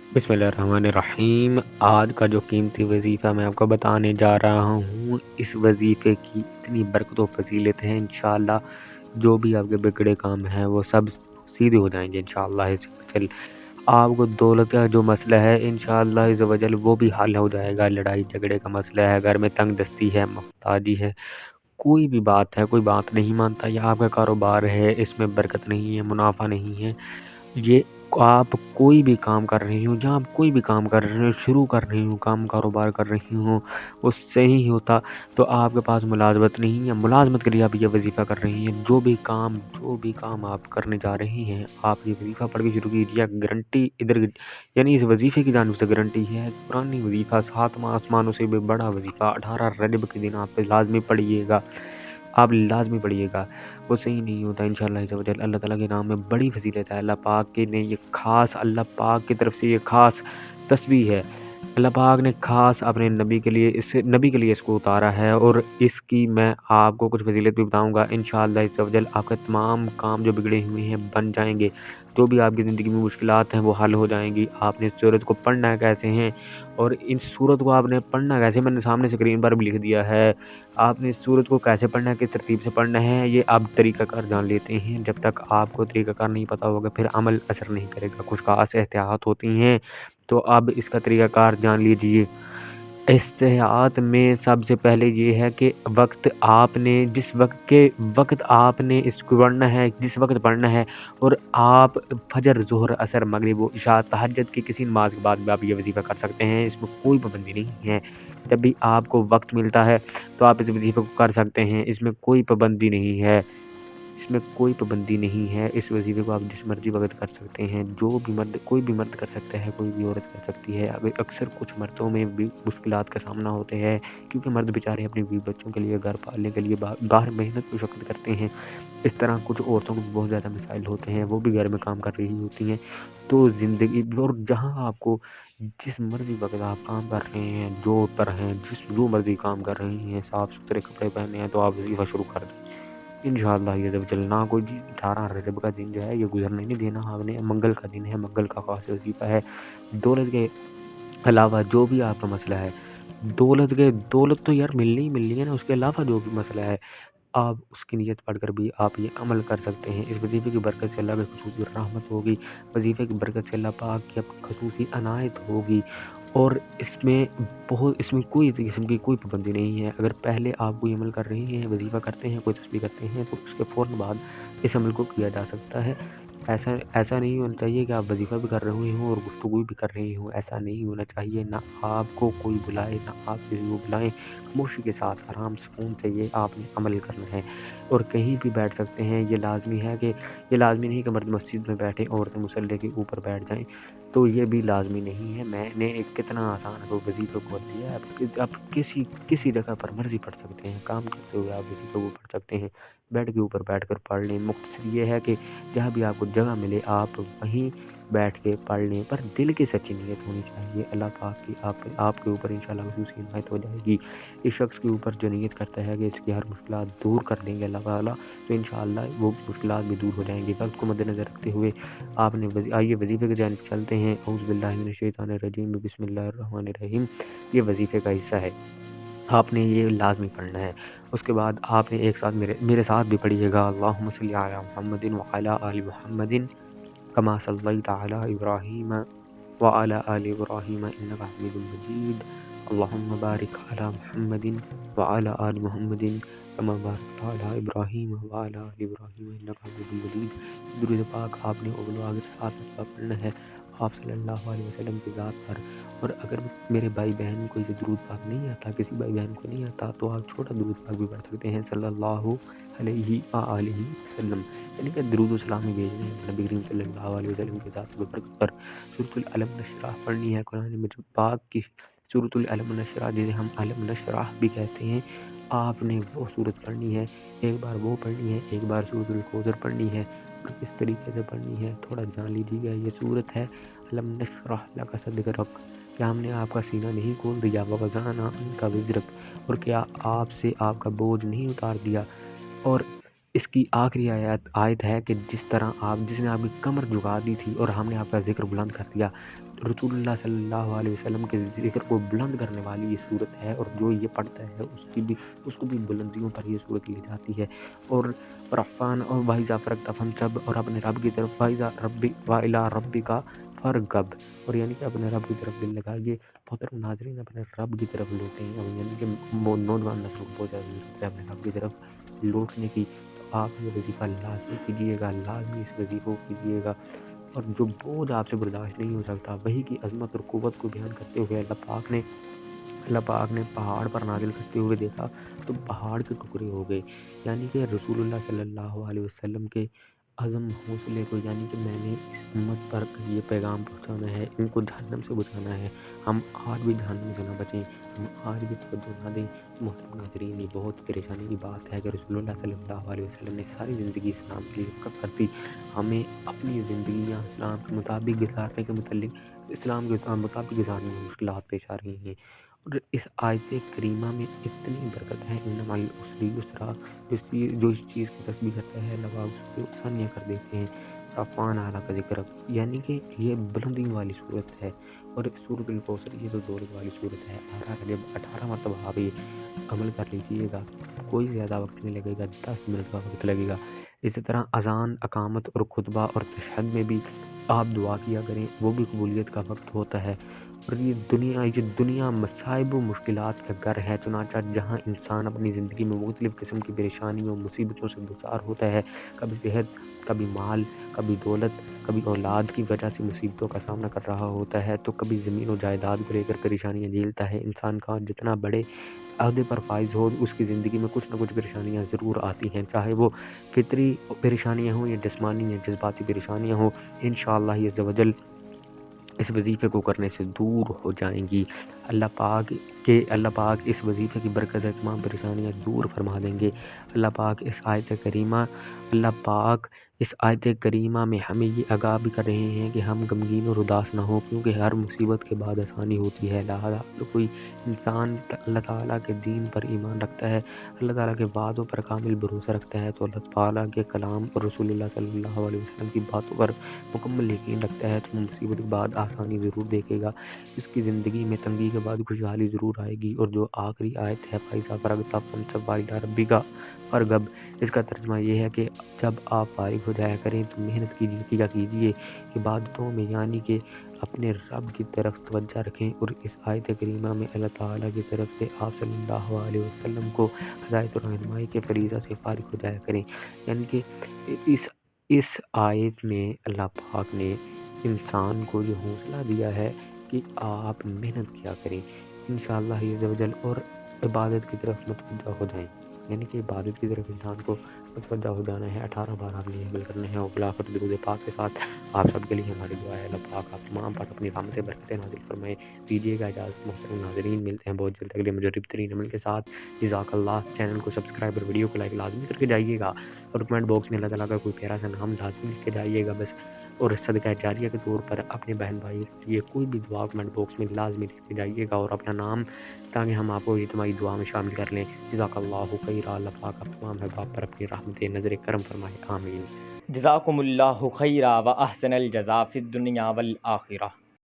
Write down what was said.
बिस्मिल्लाहिर्रहमानिर्रहीम। आज का जो कीमती वजीफ़ा मैं आपको बताने जा रहा हूँ, इस वजीफ़े की इतनी बरकत व फजीलत है, इंशाअल्लाह जो भी आपके बिगड़े काम हैं वो सब सीधे हो जाएंगे इंशाअल्लाह इज़्ज़ वजल। आपको दौलत का जो मसला है इंशाअल्लाह इज़्ज़ वजल वो भी हल हो जाएगा। लड़ाई झगड़े का मसला है, घर में तंग दस्ती है, मोहताजी है, कोई भी बात है, कोई बात नहीं मानता या आपका कारोबार है, इसमें बरकत नहीं है, मुनाफा नहीं है, ये आप कोई भी काम कर रही हो, जहाँ आप कोई भी काम कर रहे हो, शुरू कर रही हो, काम कारोबार कर रही हो, वो सही होता तो आपके पास मुलाज़मत नहीं है, मुलाज़मत के लिए आप ये वज़ीफ़ा कर रही हैं। जो भी काम आप करने जा रही हैं, आप ये वज़ीफ़ा पढ़ के शुरू कीजिए। गारंटी इधर यानी इस वज़ीफ़े की जानिब से गारंटी है, कुरानी वज़ीफ़ा, 7 आसमानों से भी बड़ा वज़ीफ़ा, 18 रजब के दिन आप लाज़मी पढ़िएगा, आप लाज़मी पढ़िएगा। वो सही नहीं होता इंशाअल्लाह इज़्ज़ वजल। अल्लाह ताला के नाम में बड़ी फ़ज़ीलत है। अल्लाह पाक के ने ये ख़ास अल्लाह पाक की तरफ से ये ख़ास तस्बीह है। अल्लाह पाक ने ख़ास अपने नबी के लिए इसको उतारा है और इसकी मैं आपको कुछ फ़ज़ीलत भी बताऊँगा इंशाअल्लाह इज़्ज़ वजल। आपके तमाम काम जो बिगड़े हुए हैं बन जाएँगे। जो भी आपकी ज़िंदगी में मुश्किलात हैं वो हल हो जाएँगी। आपने इस सूरत को पढ़ना कैसे हैं और इस सूरत को आपने पढ़ना कैसे, मैंने सामने स्क्रीन पर भी लिख दिया है। आपने इस सूरत को कैसे पढ़ना है, किस तरतीब से पढ़ना है, ये आप तरीक़ाकार जान लेते हैं। जब तक आपको तरीक़ाकार नहीं पता होगा फिर अमल असर नहीं करेगा। कुछ ख़ास एहतियात होती हैं, तो अब इसका तरीक़ाकार जान लीजिए। एहतियात में सबसे पहले ये है कि वक़्त आपने इसको पढ़ना है, जिस वक़्त पढ़ना है और आप फ़जर, ज़ोहर, असर, मगरिब व इशा, तहज्जुद की किसी नमाज़ के बाद भी आप ये वज़ीफ़ा कर सकते हैं। इसमें कोई पाबंदी नहीं है। जब भी आपको वक़्त मिलता है तो आप इस वज़ीफ़े को कर सकते हैं। इसमें कोई पाबंदी नहीं है। इसमें कोई पाबंदी नहीं है। इस वज़ीफ़े को आप जिस मर्ज़ी वक़्त कर सकते हैं। जो भी मर्द कोई भी मर्द कर सकता है, कोई भी औरत कर सकती है। अब अक्सर कुछ मर्दों में भी मुश्किलात का सामना होते हैं, क्योंकि मर्द बेचारे अपने बीवी बच्चों के लिए, घर पालने के लिए बाहर मेहनत मशक्कत करते हैं। इस तरह कुछ औरतों को बहुत ज़्यादा मसाइल होते हैं, वो भी घर में काम कर रही होती हैं। तो ज़िंदगी और जहाँ आपको जिस मर्ज़ी वक़्त आप काम कर रहे हैं, जॉब पर हैं, जो मर्ज़ी काम कर रही हैं, साफ-सुथरे कपड़े पहने हैं, तो आप वज़ीफ़ा शुरू कर दें। इंशाअल्लाह ये जब चलना कोई 18 रजब का दिन जो है ये गुज़रने नहीं देना आपने। मंगल का दिन है, मंगल का ख़ास वज़ीफ़ा है। दौलत के अलावा जो भी आपका मसला है, दौलत तो यार मिलनी ही मिलनी है ना, उसके अलावा जो भी मसला है, आप उसकी नीयत पढ़कर भी आप ये अमल कर सकते हैं। इस वज़ीफ़े की बरकत से अल्लाह की ख़ुसूसी रहमत होगी। वज़ीफ़े की बरकत से अल्लाह पाक की आपको ख़ुसूसी अनायत होगी और इसमें कोई किस्म की कोई पाबंदी नहीं है। अगर पहले आप कोई अमल कर रही हैं, वज़ीफ़ा करते हैं, कोई तस्बीह करते हैं, तो उसके फ़ौरन बाद इस अमल को किया जा सकता है। ऐसा ऐसा नहीं होना चाहिए कि आप वज़ीफ़ा भी कर रही हों और गुफ्तगू भी कर रही हों, ऐसा नहीं होना चाहिए। ना आपको कोई बुलाए, ना आप किसी को बुलाएँ। खामोशी के साथ आराम सुकून से ये आपने अमल करना है और कहीं भी बैठ सकते हैं। ये लाज़मी नहीं कि मर्द मस्जिद में बैठे, औरतें मुसल्ले के ऊपर बैठ जाएँ, तो ये भी लाज़मी नहीं है। मैंने एक कितना आसान आपको वज़ीफ़े को दिया है। आप किसी जगह पर मर्ज़ी पढ़ सकते हैं। काम करते हुए आप वज़ीफ़े को पढ़ सकते हैं। बेड के ऊपर बैठकर पढ़ लें। मुख्तसर ये है कि जहाँ भी आपको जगह मिले आप वहीं बैठ के पढ़ लें, पर दिल की सच्ची नीयत होनी चाहिए। अल्लाह पाक की आपके ऊपर इंशाअल्लाह ख़ुसूसी इनायत हो जाएगी। इस शख्स के ऊपर जो नीयत करता है कि इसकी हर मुश्किलात दूर कर देंगे अल्लाह ताला, तो इंशाअल्लाह वो मुश्किलात भी दूर हो जाएँगी। वक़्त को मद्देनज़र रखते हुए आइए वज़ीफ़े की जानिब चलते हैं। औज़ु बिल्लाहि मिनश शैतानिर रजीम, बिस्मिल्लाहिर रहमानिर रहीम। ये वज़ीफ़े का हिस्सा है। आपने ये लाज़मी पढ़ना है। उसके बाद आपने एक साथ मेरे साथ भी पढ़िएगा। अल्लाहुम्मा सल्लि अला मुहम्मदिन व अला आलि मुहम्मदिन कमा सल्लैता अला इब्राहीम व अला आलि इब्राहीम इन्नका हमीदुम मजीद। अल्लाहुम्मा बारिक अला मुहम्मदिन व अला आलि मुहम्मदिन कमा बारकता अला इब्राहीम व अला आलि इब्राहीम इन्नका हमीदुम मजीद। दुरूद पाक आपने अव्वल व आखिर साथ साथ पढ़ना है आप सल्लल्लाहु अलैहि वसल्लम की ज़ात पर। और अगर मेरे भाई बहन को ये दुरूद पाक नहीं आता, किसी भाई बहन को नहीं आता, तो आप छोटा दुरूद पाक भी पढ़ सकते हैं सल्लल्लाहु अलैहि व आलिहि वसल्लम, यानी कि दुरूद व सलाम ही भेजने हैं नबी करीम सल्लल्लाहु अलैहि वसल्लम की ज़ात मुबारक पर। सूरतुल अलम नशराह पढ़नी है, कुरान मजीद पाक की सूरतुल अलम नशराह, जिसे हम अलम नशराह भी कहते हैं, आपने वो सूरत पढ़नी है। एक बार वो पढ़नी है, एक बार सूरतुल कौसर पढ़नी है। और किस तरीके से पढ़नी है थोड़ा जान लीजिएगा। ये सूरत है अलम नशराह लका सदरक। क्या हमने आपका सीना नहीं खोल दिया? ववज़अना अन्का विज़रक। और क्या आपसे आपका बोझ नहीं उतार दिया? और اس کی آخری آیت ہے کہ جس نے آپ کی کمر جھکا دی تھی اور ہم نے آپ کا ذکر بلند کر دیا، رسول اللہ صلی اللہ علیہ وسلم کے ذکر کو بلند کرنے والی یہ صورت ہے، اور جو یہ پڑھتا ہے اس کو بھی بلندیوں پر یہ صورت لے جاتی ہے۔ اور عفان اور وَإِذَا فَرَغْتَ فَانصَبْ، اور اپنے رب کی طرف وَإِلَىٰ رَبِّكَ فَارْغَب، اور یعنی کہ اپنے رب کی طرف دل لگائیے۔ محترم ناظرین، اپنے رب کی طرف لوٹیں، یعنی کہ نوجوان نسل کو بہت زیادہ ضرورت ہے اپنے رب کی طرف لوٹنے کی، تو آپ یہ وظیفہ لازمی کیجیے گا، لازمی اس وظیفے کو کیجیے گا۔ اور جو بوجھ آپ سے برداشت نہیں ہو سکتا، وہی کی عظمت اور قوت کو بیان کرتے ہوئے اللہ پاک نے پہاڑ پر نازل کرتے ہوئے دیکھا تو پہاڑ کے ٹکڑے ہو گئے، یعنی کہ رسول اللہ صلی اللہ علیہ وسلم کے عزم حوصلے کو، یعنی کہ میں نے اس امت پر یہ پیغام پہنچانا ہے، ان کو جہنم سے بچانا ہے، ہم آج بھی جہنم سے نہ بچیں، ہم آج بھی توجہ نہ دیں۔ محترم ناظرین، یہ بہت پریشانی کی بات ہے کہ رسول اللہ صلی اللہ علیہ وسلم نے ساری زندگی اسلام کے لیے وقف کر دی، ہمیں اپنی زندگیاں اسلام کے مطابق گزارنے کے مشکلات پیش آ رہی ہیں۔ اور اس آیت کریمہ میں اتنی برکت ہے، انما العسر یسرا، جو اس چیز کی تسبیح کرتا ہے اللہ پاک اس کو آسانیاں کر دیتے ہیں۔ رفعنا لک ذکرک، یعنی کہ یہ بلندیوں والی صورت ہے، اور سورۃ الکوثر یہ تو دولت والی صورت ہے۔ 18 مرتبہ آپ یہ عمل کر لیجیے گا، کوئی زیادہ وقت نہیں لگے گا، 10 منٹ کا وقت لگے گا۔ اسی طرح اذان، اقامت اور خطبہ اور تشہد میں بھی آپ دعا کیا کریں، وہ بھی قبولیت کا وقت ہوتا ہے۔ اور یہ دنیا مصائب و مشکلات کا گھر ہے، چنانچہ جہاں انسان اپنی زندگی میں مختلف قسم کی پریشانیوں و مصیبتوں سے دوچار ہوتا ہے، کبھی صحت، کبھی مال، کبھی دولت، کبھی اولاد کی وجہ سے مصیبتوں کا سامنا کر رہا ہوتا ہے، تو کبھی زمین و جائیداد کو لے کر پریشانیاں جھیلتا ہے۔ انسان کا جتنا بڑے عہدے پر فائز ہو، اس کی زندگی میں کچھ نہ کچھ پریشانیاں ضرور آتی ہیں، چاہے وہ فطری پریشانیاں ہوں یا جسمانی یا جذباتی پریشانیاں ہوں، انشاءاللہ عز و جل اس وظیفے کو کرنے سے دور ہو جائیں گی۔ اللہ پاک اس وظیفے کی برکت سے تمام پریشانیاں دور فرما دیں گے۔ اللہ پاک اس آیت کریمہ میں ہمیں یہ آگاہ بھی کر رہے ہیں کہ ہم غمگین اور اداس نہ ہوں، کیونکہ ہر مصیبت کے بعد آسانی ہوتی ہے۔ لہٰذا اگر کوئی انسان اللہ تعالیٰ کے دین پر ایمان رکھتا ہے، اللہ تعالیٰ کے وعدوں پر کامل بھروسہ رکھتا ہے، تو اللہ تعالیٰ کے کلام اور رسول اللہ صلی اللہ علیہ وسلم کی باتوں پر مکمل یقین رکھتا ہے، تو مصیبت کے بعد آسانی ضرور دیکھے گا، اس کی زندگی میں تنگی کے بعد خوشحالی ضرور آئے گی۔ اور جو آخری آیت ہے فَإِذَا فَرَغْتَ فَانصَبْ وَإِلَىٰ رَبِّكَ فَارْغَب، اس کا ترجمہ یہ ہے کہ جب آپ فارغ ہو جایا کریں تو محنت کیجیے عبادتوں میں، یعنی کہ اپنے رب کی طرف توجہ رکھیں۔ اور اس آیت کریمہ میں اللہ تعالیٰ کی طرف سے آپ صلی اللہ علیہ وسلم کو ہدایت اور رہنمائی کے فریضہ سے فارغ ہو جایا کریں، یعنی کہ اس آیت میں اللہ پاک نے انسان کو یہ حوصلہ دیا ہے کہ آپ محنت کیا کریں انشاءاللہ عز و جل، اور عبادت کی طرف متوجہ ہو جائیں، یعنی کہ عبادت کی طرف انسان کو متوجہ ہو جانا ہے۔ 18 بار آپ نے عمل کرنا ہے، اور بلاخر درود پاک کے ساتھ آپ سب کے لیے ہماری دعا ہے اللہ پاک آپ تمام پر اپنی رحمتیں برکتیں نازل فرمائے۔ دیجیے گا اجازت محترم ناظرین، ملتے ہیں بہت جلد اگلے مجرب ترین عمل کے ساتھ۔ جزاک اللہ۔ چینل کو سبسکرائب اور ویڈیو کو لائک لازمی کر کے جائیے گا، اور کمنٹ باکس میں اللہ تعالیٰ کا کوئی پیارا سا نام لازمی لکھ کے جائیے گا بس، اور صدقہ جاریہ کے طور پر اپنے بہن بھائی کے لیے کوئی بھی دعا کمنٹ باکس میں لازمی لکھ کے جائیے گا، اور اپنا نام، تاکہ ہم آپ کو اجتماعی دعا میں شامل کر لیں۔ جزاک اللہ خیرا۔ اللہ پاک آپ تمام احباب پر اپنی رحمت نظر کرم فرمائے، آمین۔ جزاکم اللہ خیرا و احسن الجزا فی الدنیا والآخرہ۔